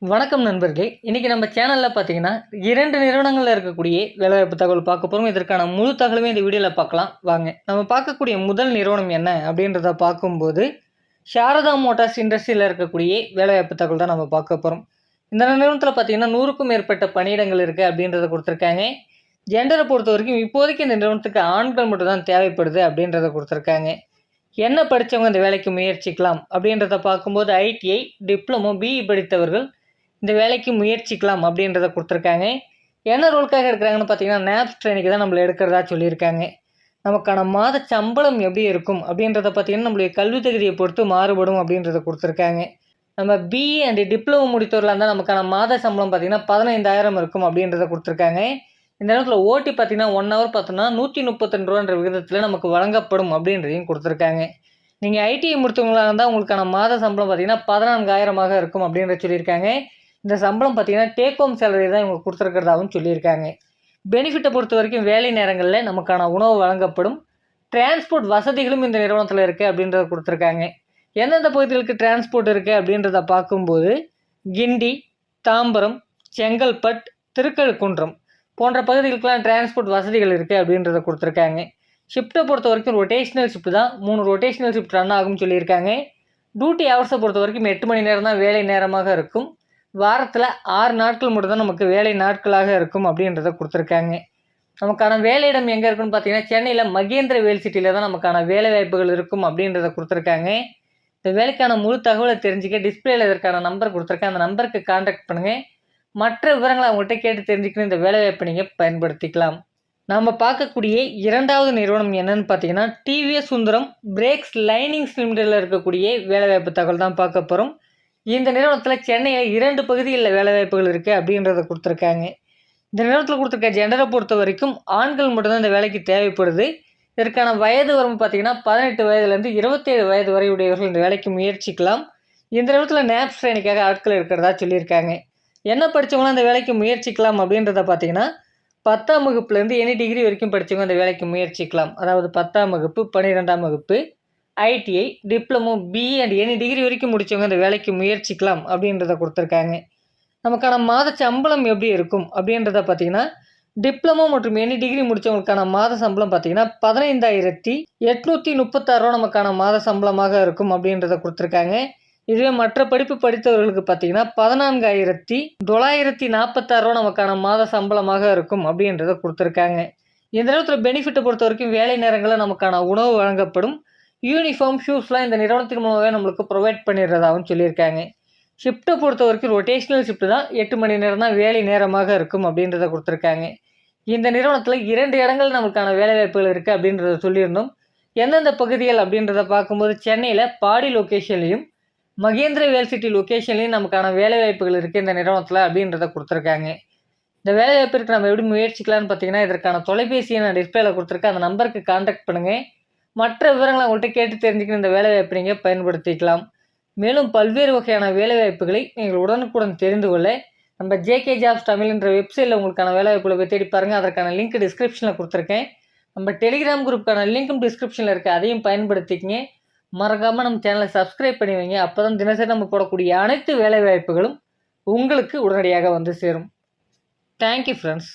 வணக்கம் நண்பர்களே. இன்றைக்கி நம்ம சேனலில் பார்த்தீங்கன்னா 2 நிறுவனங்களில் இருக்கக்கூடிய வேலைவாய்ப்பு தகவல் பார்க்க போகிறோம். இதற்கான முழு தகவலுமே இந்த வீடியோவில் பார்க்கலாம் வாங்க. நம்ம பார்க்கக்கூடிய முதல் நிறுவனம் என்ன அப்படின்றத பார்க்கும்போது சாரதா மோட்டார்ஸ் இண்டஸ்ட்ரியில் இருக்கக்கூடிய வேலைவாய்ப்பு தகவல் தான் நம்ம பார்க்க போகிறோம். இந்த நிறுவனத்தில் பார்த்தீங்கன்னா 100க்கும் மேற்பட்ட பணியிடங்கள் இருக்குது அப்படின்றத கொடுத்துருக்காங்க. ஜெண்டரை பொறுத்த வரைக்கும் இப்போதைக்கு இந்த நிறுவனத்துக்கு ஆண்கள் மட்டும் தான் தேவைப்படுது அப்படின்றத கொடுத்துருக்காங்க. என்ன படித்தவங்க இந்த வேலைக்கு முயற்சிக்கலாம் அப்படின்றத பார்க்கும்போது ஐடிஐ, டிப்ளமோ, பிஇ படித்தவர்கள் இந்த வேலைக்கு முயற்சிக்கலாம் அப்படின்றத கொடுத்துருக்காங்க. என்ன ரோலுக்காக எடுக்கிறாங்கன்னு பார்த்தீங்கன்னா நேப்ஸ் ட்ரெயினுக்கு தான் நம்மளை எடுக்கிறதா சொல்லியிருக்காங்க. நமக்கான மாத சம்பளம் எப்படி இருக்கும் அப்படின்றத பார்த்தீங்கன்னா நம்மளுடைய கல்வி தகுதியை பொறுத்து மாறுபடும் அப்படின்றத கொடுத்துருக்காங்க. நம்ம பிஇ அண்ட் டிப்ளமோ முடித்தவர்களாக இருந்தால் நமக்கான மாத சம்பளம் பார்த்தீங்கன்னா 15,000 இருக்கும் அப்படின்றத கொடுத்துருக்காங்க. இந்த நேரத்தில் ஓட்டி பார்த்தீங்கன்னா 1 ஹவர் பார்த்தோம்னா 132 ரூபான்ற விகிதத்தில் நமக்கு வழங்கப்படும் அப்படின்றதையும் கொடுத்துருக்காங்க. நீங்கள் ஐடிஐ முடித்தவங்களாக இருந்தால் உங்களுக்கான மாத சம்பளம் பார்த்தீங்கன்னா 14,000 இருக்கும் அப்படின்றத சொல்லியிருக்காங்க. இந்த சம்பளம் பார்த்தீங்கன்னா டேக் ஹோம் சேலரி தான் இவங்க கொடுத்துருக்கிறதாகவும் சொல்லியிருக்காங்க. பெனிஃபிட்டை பொறுத்த வரைக்கும் வேலை நேரங்களில் நமக்கான உணவு வழங்கப்படும். டிரான்ஸ்போர்ட் வசதிகளும் இந்த நிறுவனத்தில் இருக்குது அப்படின்றத கொடுத்துருக்காங்க. எந்தெந்த பகுதிகளுக்கு டிரான்ஸ்போர்ட் இருக்குது அப்படின்றத பார்க்கும்போது கிண்டி, தாம்பரம், செங்கல்பட், திருக்கழுக்குன்றம் போன்ற பகுதிகளுக்கெல்லாம் டிரான்ஸ்போர்ட் வசதிகள் இருக்குது அப்படின்றத கொடுத்துருக்காங்க. ஷிஃப்ட்டை பொறுத்த வரைக்கும் ரொட்டேஷனல் ஷிஃப்ட் தான், 3 ரொட்டேஷனல் ஷிஃப்ட் ரன் ஆகும்னு சொல்லியிருக்காங்க. டியூட்டி ஹவர்ஸை பொறுத்த வரைக்கும் 8 மணி நேரம் தான் வேலை நேரமாக இருக்கும். வாரத்தில் 6 நாட்கள் மட்டும் தான் நமக்கு வேலை நாட்களாக இருக்கும் அப்படின்றத கொடுத்துருக்காங்க. நமக்கான வேலையிடம் எங்கே இருக்குன்னு பார்த்தீங்கன்னா சென்னையில் மகேந்திர வேல் சிட்டியில் தான் நமக்கான வேலை வாய்ப்புகள் இருக்கும் அப்படின்றத கொடுத்துருக்காங்க. இந்த வேலைக்கான முழு தகவலை தெரிஞ்சுக்க டிஸ்பிளேயில் இதற்கான நம்பர் கொடுத்துருக்கேன். அந்த நம்பருக்கு கான்டாக்ட் பண்ணுங்கள். மற்ற விவரங்களை அவங்கள்ட்ட கேட்டு தெரிஞ்சுக்கணும் இந்த வேலை வாய்ப்பை நீங்கள் பயன்படுத்திக்கலாம். நாம் பார்க்கக்கூடிய இரண்டாவது நிறுவனம் என்னன்னு பார்த்தீங்கன்னா டிவிஎஸ் சுந்தரம் பிரேக்ஸ் லைனிங்ஸ் லிமிடெடில் இருக்கக்கூடிய வேலைவாய்ப்பு தகவல் தான் பார்க்க போகிறோம். இந்த நிறுவனத்தில் சென்னையில் 2 பகுதிகளில் வேலைவாய்ப்புகள் இருக்குது அப்படின்றத கொடுத்துருக்காங்க. இந்த நிறுவனத்தில் கொடுத்துருக்க ஜெண்டரை பொறுத்த வரைக்கும் ஆண்கள் மட்டும்தான் இந்த வேலைக்கு தேவைப்படுது. இதற்கான வயது வரம்பு பார்த்திங்கன்னா 18 வயதுலேருந்து 27 வயது வரை உடையவர்கள் இந்த வேலைக்கு முயற்சிக்கலாம். இந்த நிறுவனத்தில் நேப்ஸ் ட்ரெயினுக்காக ஆட்கள் இருக்கிறதா சொல்லியிருக்காங்க. என்ன படித்தவங்களாம் இந்த வேலைக்கு முயற்சிக்கலாம் அப்படின்றத பார்த்தீங்கன்னா 10ஆம் வகுப்புலேருந்து எனி டிகிரி வரைக்கும் படித்தவங்க இந்த வேலைக்கு முயற்சிக்கலாம். அதாவது 10ஆம் வகுப்பு, 12ஆம் வகுப்பு, ITI, diploma, BE and any degree வரைக்கும் முடித்தவங்க இந்த வேலைக்கு முயற்சிக்கலாம் அப்படின்றத கொடுத்துருக்காங்க. நமக்கான மாத சம்பளம் எப்படி இருக்கும் அப்படின்றத பார்த்தீங்கன்னா டிப்ளமோ மற்றும் எனி டிகிரி முடித்தவங்களுக்கான மாத சம்பளம் பார்த்தீங்கன்னா 15,836 ரூபா நமக்கான மாத சம்பளமாக இருக்கும் அப்படின்றத கொடுத்துருக்காங்க. இதுவே மற்ற படிப்பு படித்தவர்களுக்கு பார்த்தீங்கன்னா 14,946 ரூபா நமக்கான மாத சம்பளமாக இருக்கும் அப்படின்றத கொடுத்துருக்காங்க. இந்த நேரத்தில் பெனிஃபிட்டை பொறுத்த வரைக்கும் வேலை நேரங்களில் நமக்கான உணவு வழங்கப்படும். யூனிஃபார்ம், ஷூஸ்லாம் இந்த நிறுவனத்தின் மூலமாகவே நம்மளுக்கு ப்ரொவைட் பண்ணிடுறதாகவும் சொல்லியிருக்காங்க. ஷிஃப்ட்டை பொறுத்த வரைக்கும் ரொட்டேஷனல் ஷிஃப்ட் தான், 8 மணி நேரம் தான் வேலை நேரமாக இருக்கும் அப்படின்றத கொடுத்துருக்காங்க. இந்த நிறுவனத்தில் 2 இடங்கள் நமக்கான வேலைவாய்ப்புகள் இருக்குது அப்படின்றத சொல்லியிருந்தோம். எந்தெந்த பகுதிகள் அப்படின்றத பார்க்கும்போது சென்னையில் பாடி லொக்கேஷன்லையும் மகேந்திர வேல் சிட்டி லொக்கேஷன்லையும் நமக்கான வேலைவாய்ப்புகள் இருக்குது இந்த நிறுவனத்தில் அப்படின்றத கொடுத்துருக்காங்க. இந்த வேலைவாய்ப்பிற்கு நம்ம எப்படி முயற்சிக்கலாம்னு பார்த்தீங்கன்னா இதற்கான தொலைபேசியை நான் டிஸ்பிளேல கொடுத்துருக்கேன். அந்த நம்பருக்கு கான்டாக்ட் பண்ணுங்கள். மற்ற விவரங்களை உங்கள்கிட்ட கேட்டு தெரிஞ்சுக்கணும் இந்த வேலைவாய்ப்பை நீங்கள் பயன்படுத்திக்கலாம். மேலும் பல்வேறு வகையான வேலைவாய்ப்புகளை நீங்கள் உடனுக்குடன் தெரிந்து கொள்ள நம்ம ஜேகே ஜாப்ஸ் தமிழ் என்ற வெப்சைட்டில் உங்களுக்கான வேலைவாய்ப்புகளை போய் தேடி பாருங்கள். அதற்கான லிங்க் டிஸ்கிரிப்ஷனில் கொடுத்துருக்கேன். நம்ம டெலிகிராம் குரூப்புக்கான லிங்க்கும் டிஸ்கிரிப்ஷனில் இருக்குது, அதையும் பயன்படுத்திக்கங்க. மறக்காமல் நம்ம சேனலை சப்ஸ்கிரைப் பண்ணி வைங்க. அப்போ தான் தினசரி நம்ம போடக்கூடிய அனைத்து வேலைவாய்ப்புகளும் உங்களுக்கு உடனடியாக வந்து சேரும். Thank you friends.